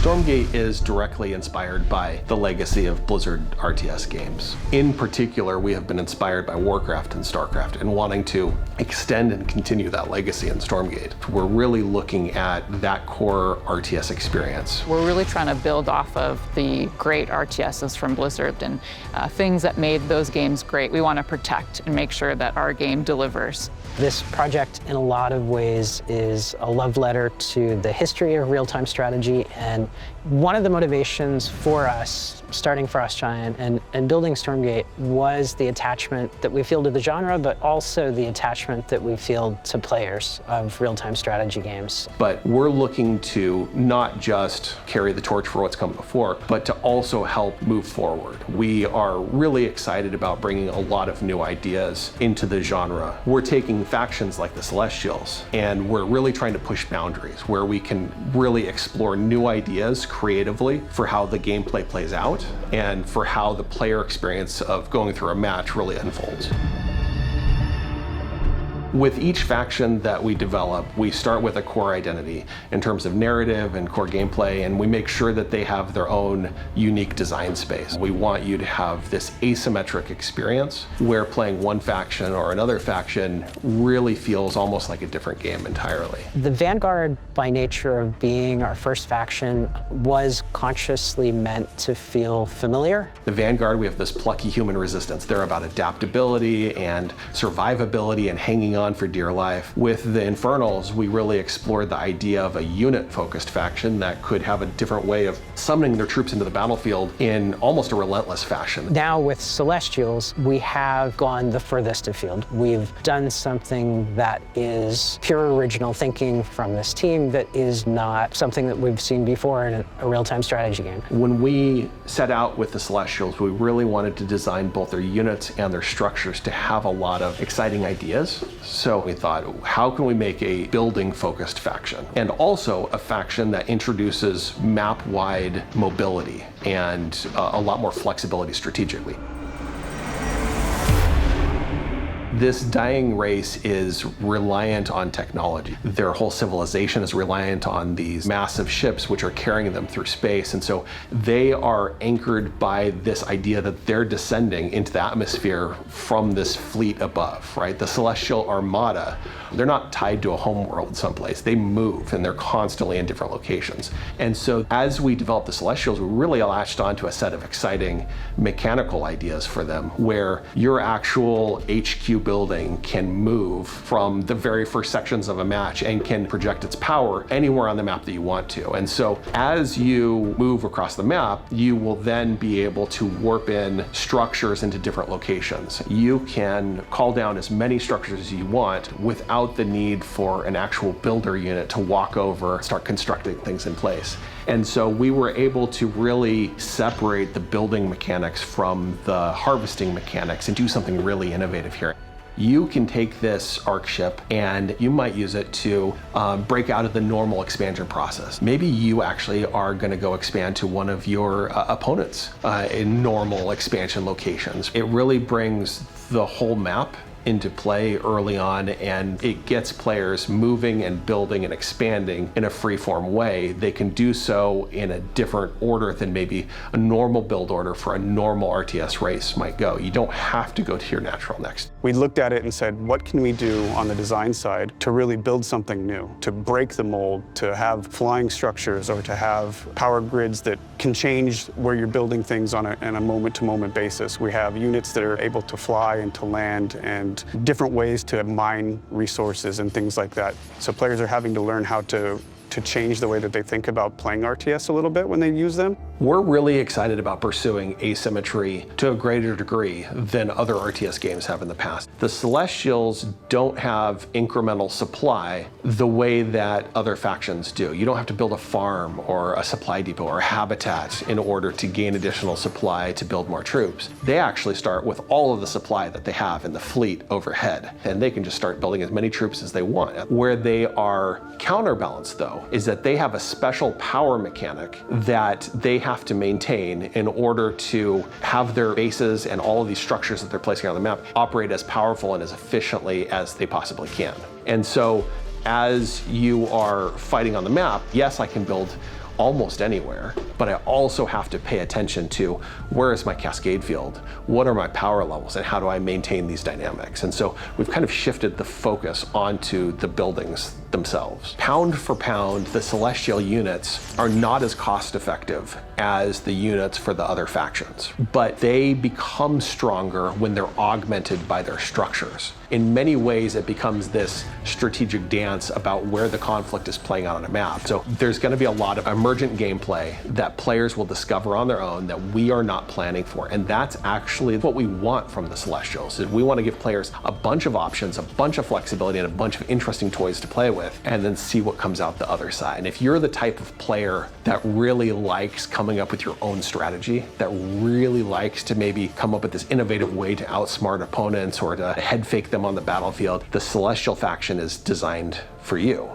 Stormgate is directly inspired by the legacy of Blizzard RTS games. In particular, we have been inspired by Warcraft and StarCraft and wanting to extend and continue that legacy in Stormgate. We're really looking at that core RTS experience. We're really trying to build off of the great RTSs from Blizzard and things that made those games great. We want to protect and make sure that our game delivers. This project, in a lot of ways, is a love letter to the history of real-time strategy, and one of the motivations for us, starting Frost Giant and building Stormgate, was the attachment that we feel to the genre, but also the attachment that we feel to players of real-time strategy games. But we're looking to not just carry the torch for what's come before, but to also help move forward. We are really excited about bringing a lot of new ideas into the genre. We're taking factions like the Celestials, and we're really trying to push boundaries where we can really explore new ideas creatively for how the gameplay plays out and for how the player experience of going through a match really unfolds. With each faction that we develop, we start with a core identity in terms of narrative and core gameplay, and we make sure that they have their own unique design space. We want you to have this asymmetric experience where playing one faction or another faction really feels almost like a different game entirely. The Vanguard, by nature of being our first faction, was consciously meant to feel familiar. The Vanguard, we have this plucky human resistance. They're about adaptability and survivability and hanging on for dear life. With the Infernals, we really explored the idea of a unit-focused faction that could have a different way of summoning their troops into the battlefield in almost a relentless fashion. Now with Celestials, we have gone the furthest afield. We've done something that is pure original thinking from this team that is not something that we've seen before in a real-time strategy game. When we set out with the Celestials, we really wanted to design both their units and their structures to have a lot of exciting ideas. So we thought, how can we make a building-focused faction? And also a faction that introduces map-wide mobility and a lot more flexibility strategically. This dying race is reliant on technology. Their whole civilization is reliant on these massive ships which are carrying them through space. And so they are anchored by this idea that they're descending into the atmosphere from this fleet above, right? The Celestial Armada, they're not tied to a home world someplace. They move and they're constantly in different locations. And so as we developed the Celestials, we really latched onto a set of exciting mechanical ideas for them where your actual HQ building can move from the very first sections of a match and can project its power anywhere on the map that you want to. And so as you move across the map, you will then be able to warp in structures into different locations. You can call down as many structures as you want without the need for an actual builder unit to walk over and start constructing things in place. And so we were able to really separate the building mechanics from the harvesting mechanics and do something really innovative here. You can take this arc ship and you might use it to break out of the normal expansion process. Maybe you actually are going to go expand to one of your opponents in normal expansion locations. It really brings the whole map into play early on, and it gets players moving and building and expanding in a free-form way. They can do so in a different order than maybe a normal build order for a normal RTS race might go. You don't have to go to your natural next. We looked at it and said, what can we do on the design side to really build something new, to break the mold, to have flying structures or to have power grids that can change where you're building things on a moment-to-moment basis. We have units that are able to fly and to land and different ways to mine resources and things like that. So players are having to learn how to change the way that they think about playing RTS a little bit when they use them. We're really excited about pursuing asymmetry to a greater degree than other RTS games have in the past. The Celestials don't have incremental supply the way that other factions do. You don't have to build a farm or a supply depot or a habitat in order to gain additional supply to build more troops. They actually start with all of the supply that they have in the fleet overhead, and they can just start building as many troops as they want. Where they are counterbalanced, though, is that they have a special power mechanic that they have to maintain in order to have their bases and all of these structures that they're placing on the map operate as powerful and as efficiently as they possibly can. And so as you are fighting on the map, yes, I can build almost anywhere, but I also have to pay attention to where is my cascade field, what are my power levels, and how do I maintain these dynamics. And so we've kind of shifted the focus onto the buildings themselves. Pound for pound, the Celestial units are not as cost effective as the units for the other factions, but they become stronger when they're augmented by their structures. In many ways, it becomes this strategic dance about where the conflict is playing out on a map. So there's going to be a lot of emergent gameplay that players will discover on their own that we are not planning for. And that's actually what we want from the Celestials. Is we want to give players a bunch of options, a bunch of flexibility, and a bunch of interesting toys to play with, and then see what comes out the other side. And if you're the type of player that really likes coming up with your own strategy, that really likes to maybe come up with this innovative way to outsmart opponents or to head fake them on the battlefield, the Celestial faction is designed for you.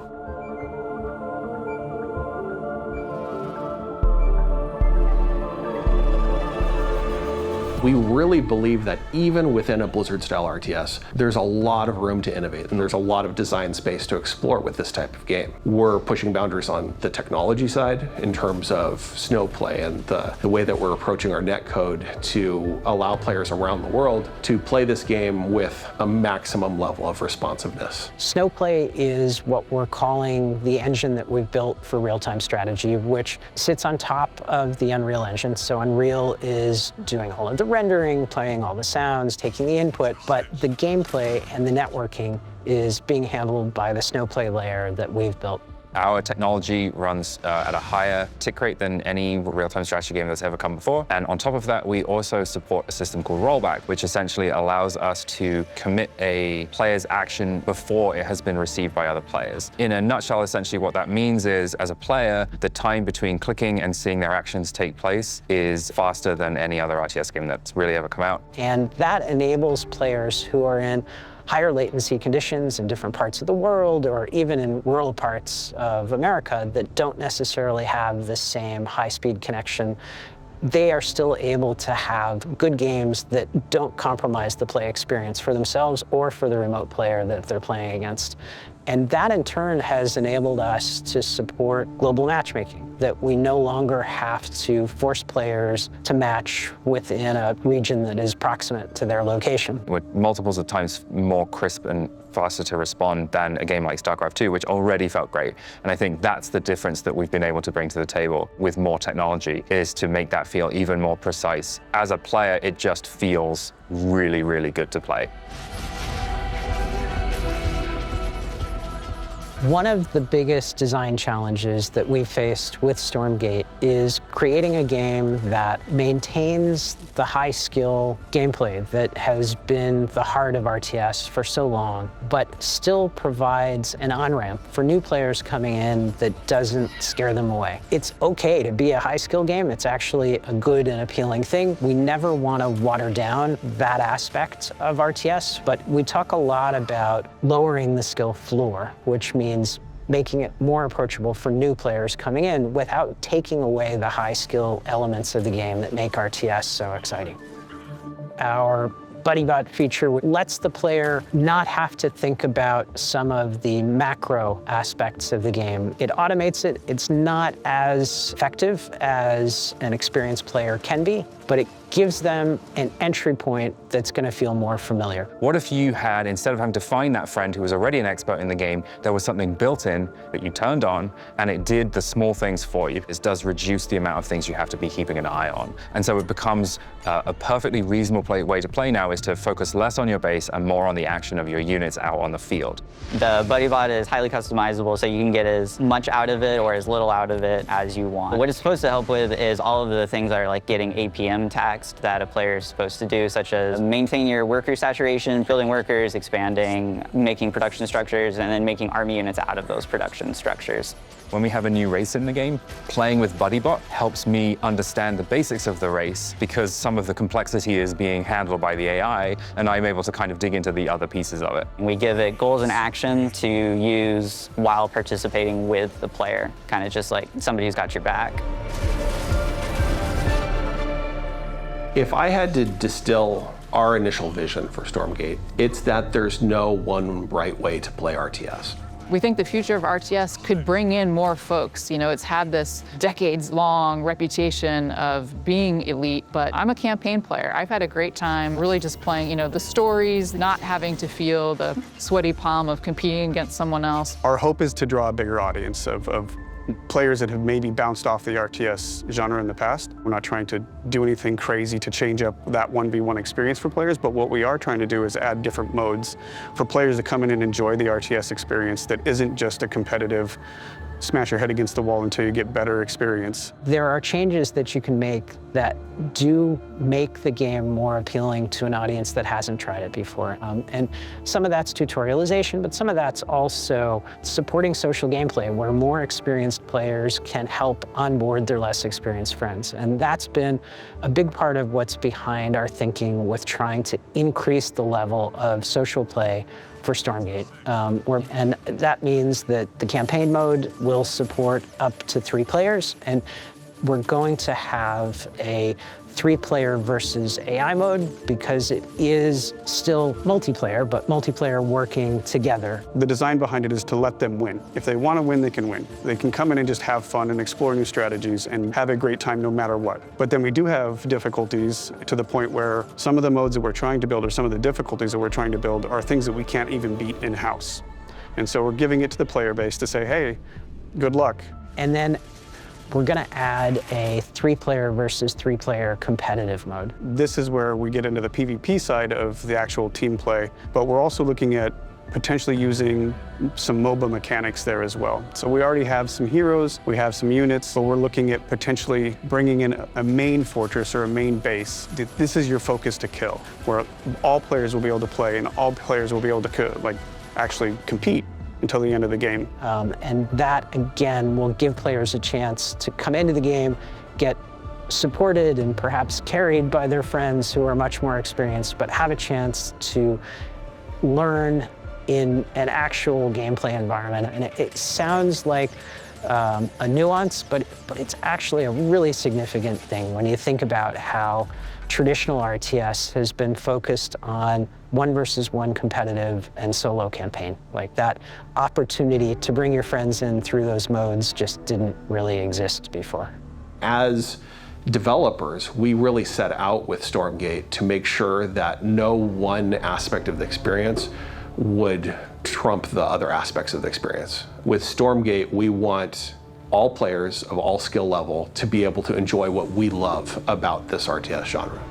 We really believe that even within a Blizzard-style RTS, there's a lot of room to innovate, and there's a lot of design space to explore with this type of game. We're pushing boundaries on the technology side in terms of snowplay and the way that we're approaching our netcode to allow players around the world to play this game with a maximum level of responsiveness. Snowplay is what we're calling the engine that we've built for real-time strategy, which sits on top of the Unreal Engine. So Unreal is doing all of the rendering, playing all the sounds, taking the input, but the gameplay and the networking is being handled by the Snowplay layer that we've built. Our technology runs at a higher tick rate than any real-time strategy game that's ever come before. And on top of that, we also support a system called rollback, which essentially allows us to commit a player's action before it has been received by other players. In a nutshell, essentially what that means is, as a player, the time between clicking and seeing their actions take place is faster than any other RTS game that's really ever come out. And that enables players who are in higher latency conditions in different parts of the world, or even in rural parts of America that don't necessarily have the same high-speed connection. They are still able to have good games that don't compromise the play experience for themselves or for the remote player that they're playing against. And that, in turn, has enabled us to support global matchmaking, that we no longer have to force players to match within a region that is proximate to their location. We're multiples of times more crisp and faster to respond than a game like StarCraft 2, which already felt great. And I think that's the difference that we've been able to bring to the table with more technology, is to make that feel even more precise. As a player, it just feels really, really good to play. One of the biggest design challenges that we faced with Stormgate is creating a game that maintains the high-skill gameplay that has been the heart of RTS for so long, but still provides an on-ramp for new players coming in that doesn't scare them away. It's okay to be a high-skill game. It's actually a good and appealing thing. We never want to water down that aspect of RTS, but we talk a lot about lowering the skill floor, which means making it more approachable for new players coming in without taking away the high skill elements of the game that make RTS so exciting. Our BuddyBot feature lets the player not have to think about some of the macro aspects of the game. It automates it. It's not as effective as an experienced player can be, but it gives them an entry point that's going to feel more familiar. What if you had, instead of having to find that friend who was already an expert in the game, there was something built in that you turned on and it did the small things for you? It does reduce the amount of things you have to be keeping an eye on. And so it becomes a perfectly reasonable way to play now, is to focus less on your base and more on the action of your units out on the field. The BuddyBot is highly customizable, so you can get as much out of it or as little out of it as you want. What it's supposed to help with is all of the things that are like getting APM taxed that a player is supposed to do, such as maintain your worker saturation, building workers, expanding, making production structures, and then making army units out of those production structures. When we have a new race in the game, playing with BuddyBot helps me understand the basics of the race, because some of the complexity is being handled by the AI, and I'm able to kind of dig into the other pieces of it. We give it goals and action to use while participating with the player, kind of just like somebody who's got your back. If I had to distill our initial vision for Stormgate, it's that there's no one right way to play RTS. We think the future of RTS could bring in more folks. You know, it's had this decades-long reputation of being elite, but I'm a campaign player. I've had a great time really just playing, you know, the stories, not having to feel the sweaty palm of competing against someone else. Our hope is to draw a bigger audience of players that have maybe bounced off the RTS genre in the past. We're not trying to do anything crazy to change up that 1v1 experience for players, but what we are trying to do is add different modes for players to come in and enjoy the RTS experience that isn't just a competitive smash your head against the wall until you get better experience. There are changes that you can make that do make the game more appealing to an audience that hasn't tried it before. And some of that's tutorialization, but some of that's also supporting social gameplay where more experienced players can help onboard their less experienced friends. And that's been a big part of what's behind our thinking with trying to increase the level of social play for Stormgate. And that means that the campaign mode will support up to 3 players, and we're going to have a 3-player versus AI mode because it is still multiplayer, but multiplayer working together. The design behind it is to let them win. If they want to win, they can win. They can come in and just have fun and explore new strategies and have a great time no matter what. But then we do have difficulties to the point where some of the modes that we're trying to build or some of the difficulties that we're trying to build are things that we can't even beat in-house. And so we're giving it to the player base to say, hey, good luck. And then we're going to add a 3-player versus 3-player competitive mode. This is where we get into the PvP side of the actual team play, but we're also looking at potentially using some MOBA mechanics there as well. So we already have some heroes, we have some units, but we're looking at potentially bringing in a main fortress or a main base. This is your focus to kill, where all players will be able to play and all players will be able to actually compete until the end of the game. And that, again, will give players a chance to come into the game, get supported and perhaps carried by their friends who are much more experienced, but have a chance to learn in an actual gameplay environment. And it sounds like a nuance, but it's actually a really significant thing when you think about how traditional RTS has been focused on 1 versus 1 competitive and solo campaign. Like that opportunity to bring your friends in through those modes just didn't really exist before. As developers, we really set out with Stormgate to make sure that no one aspect of the experience would trump the other aspects of the experience. With Stormgate, we want all players of all skill level to be able to enjoy what we love about this RTS genre.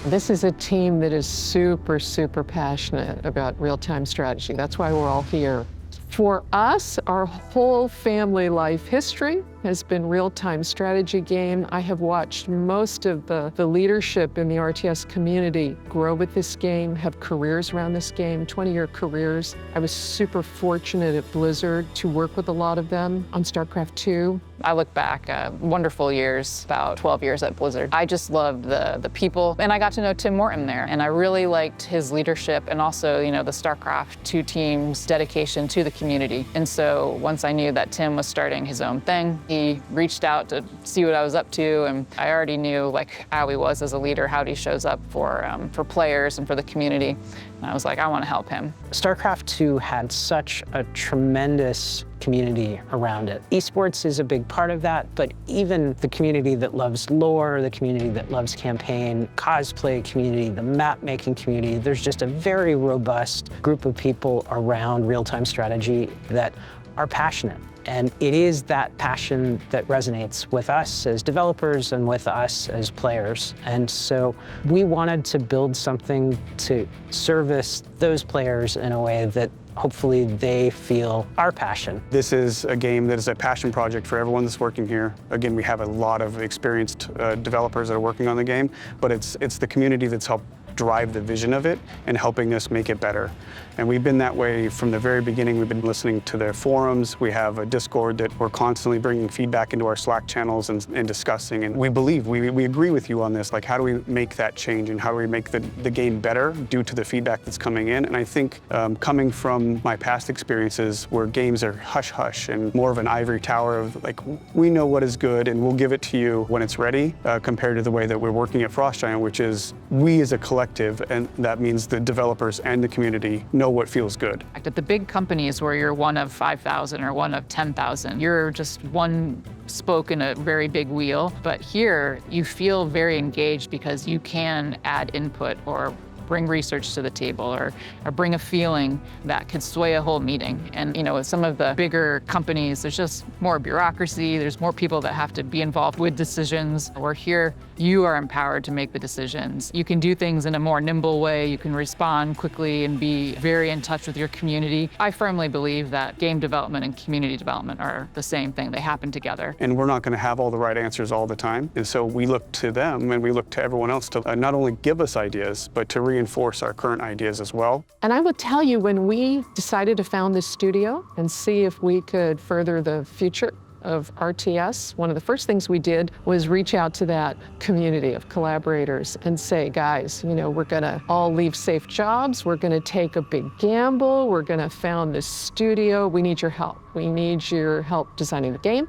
This is a team that is super, super passionate about real-time strategy. That's why we're all here. For us, our whole family life history has been real-time strategy game. I have watched most of the leadership in the RTS community grow with this game, have careers around this game, 20-year careers. I was super fortunate at Blizzard to work with a lot of them on StarCraft 2. I look back, wonderful years, about 12 years at Blizzard. I just loved the people, and I got to know Tim Morton there, and I really liked his leadership and also, you know, the StarCraft 2 team's dedication to the community. And so once I knew that Tim was starting his own thing, he reached out to see what I was up to, and I already knew like how he was as a leader, how he shows up for players and for the community. And I was like, I want to help him. StarCraft 2 had such a tremendous community around it. Esports is a big part of that, but even the community that loves lore, the community that loves campaign, cosplay community, the map making community, there's just a very robust group of people around real-time strategy that are passionate. And it is that passion that resonates with us as developers and with us as players. And so we wanted to build something to service those players in a way that hopefully they feel our passion. This is a game that is a passion project for everyone that's working here. Again, we have a lot of experienced developers that are working on the game, but it's the community that's helped drive the vision of it and helping us make it better. And we've been that way from the very beginning. We've been listening to their forums. We have a Discord that we're constantly bringing feedback into our Slack channels and discussing. And we believe, we agree with you on this. Like, how do we make that change and how do we make the game better due to the feedback that's coming in? And I think coming from my past experiences where games are hush-hush and more of an ivory tower of like, we know what is good and we'll give it to you when it's ready, compared to the way that we're working at Frost Giant, which is we as a collective, and that means the developers and the community know what feels good. At the big companies where you're one of 5,000 or one of 10,000, you're just one spoke in a very big wheel. But here, you feel very engaged because you can add input or bring research to the table or bring a feeling that could sway a whole meeting. And with some of the bigger companies, there's just more bureaucracy, there's more people that have to be involved with decisions. Where here, you are empowered to make the decisions. You can do things in a more nimble way, you can respond quickly and be very in touch with your community. I firmly believe that game development and community development are the same thing, they happen together. And we're not going to have all the right answers all the time. And so we look to them and we look to everyone else to not only give us ideas, but to reinforce our current ideas as well. And I will tell you, when we decided to found this studio and see if we could further the future of RTS, one of the first things we did was reach out to that community of collaborators and say, guys, we're gonna all leave safe jobs, we're gonna take a big gamble, we're gonna found this studio, we need your help. We need your help designing the game,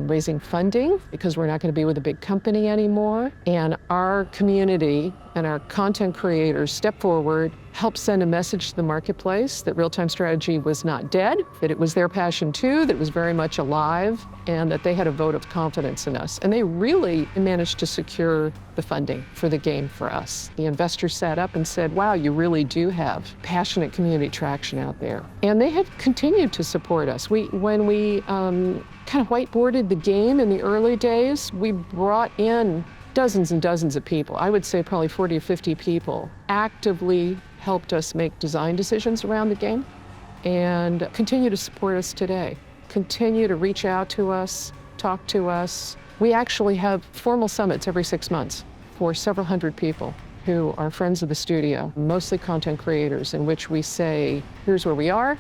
raising funding, because we're not gonna be with a big company anymore. And our community and our content creators step forward, help send a message to the marketplace that real-time strategy was not dead, that it was their passion too, that it was very much alive, and that they had a vote of confidence in us. And they really managed to secure the funding for the game for us. The investors sat up and said, wow, you really do have passionate community traction out there. And they have continued to support us. When we kind of whiteboarded the game in the early days, we brought in dozens and dozens of people. I would say probably 40 or 50 people actively helped us make design decisions around the game and continue to support us today. Continue to reach out to us, talk to us. We actually have formal summits every 6 months for several hundred people who are friends of the studio, mostly content creators, in which we say, here's where we are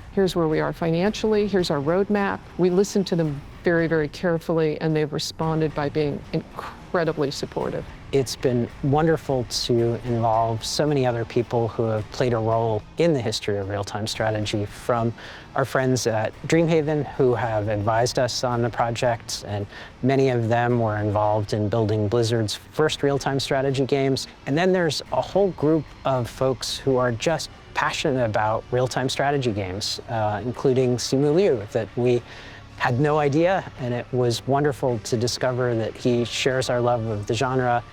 financially, here's our roadmap. We listen to them very, very carefully, and they've responded by being incredibly supportive. It's been wonderful to involve so many other people who have played a role in the history of real-time strategy, from our friends at Dreamhaven who have advised us on the project, and many of them were involved in building Blizzard's first real-time strategy games. And then there's a whole group of folks who are just passionate about real-time strategy games, including Simu Liu, that we had no idea, and it was wonderful to discover that he shares our love of the genre.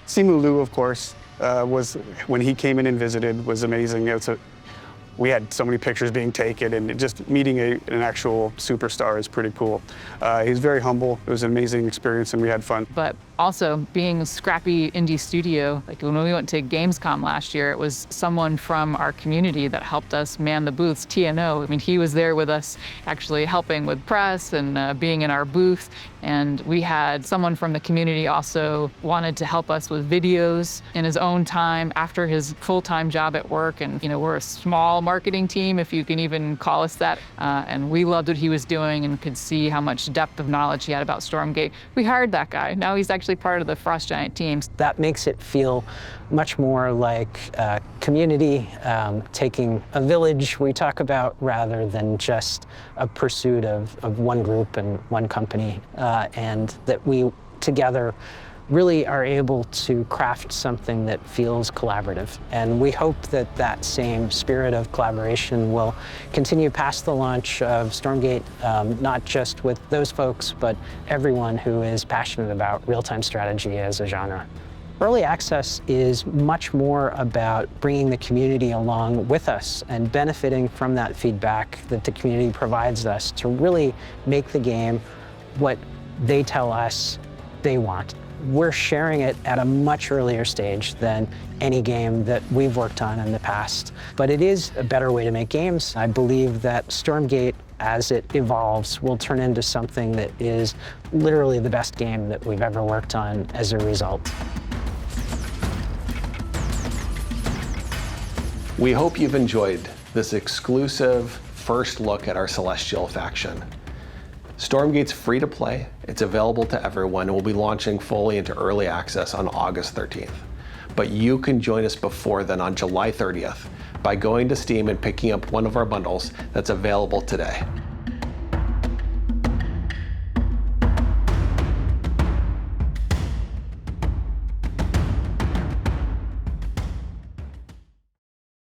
Simu Liu, of course, was, when he came in and visited, was amazing. We had so many pictures being taken, and just meeting an actual superstar is pretty cool. He's very humble. It was an amazing experience, and we had fun. But also, being a scrappy indie studio, like when we went to Gamescom last year, it was someone from our community that helped us man the booths, TNO. I mean, he was there with us, actually helping with press and being in our booth. And we had someone from the community also wanted to help us with videos in his own time after his full-time job at work. And we're a small marketing team, if you can even call us that. And we loved what he was doing and could see how much depth of knowledge he had about Stormgate. We hired that guy. Now he's actually part of the Frost Giant teams. That makes it feel much more like a community, taking a village we talk about, rather than just a pursuit of one group and one company, and that we together really are able to craft something that feels collaborative. And we hope that that same spirit of collaboration will continue past the launch of Stormgate, not just with those folks, but everyone who is passionate about real-time strategy as a genre. Early access is much more about bringing the community along with us and benefiting from that feedback that the community provides us to really make the game what they tell us they want. We're sharing it at a much earlier stage than any game that we've worked on in the past. But it is a better way to make games. I believe that Stormgate, as it evolves, will turn into something that is literally the best game that we've ever worked on as a result. We hope you've enjoyed this exclusive first look at our Celestial faction. Stormgate's free to play, it's available to everyone, and will be launching fully into early access on August 13th. But you can join us before then on July 30th by going to Steam and picking up one of our bundles that's available today.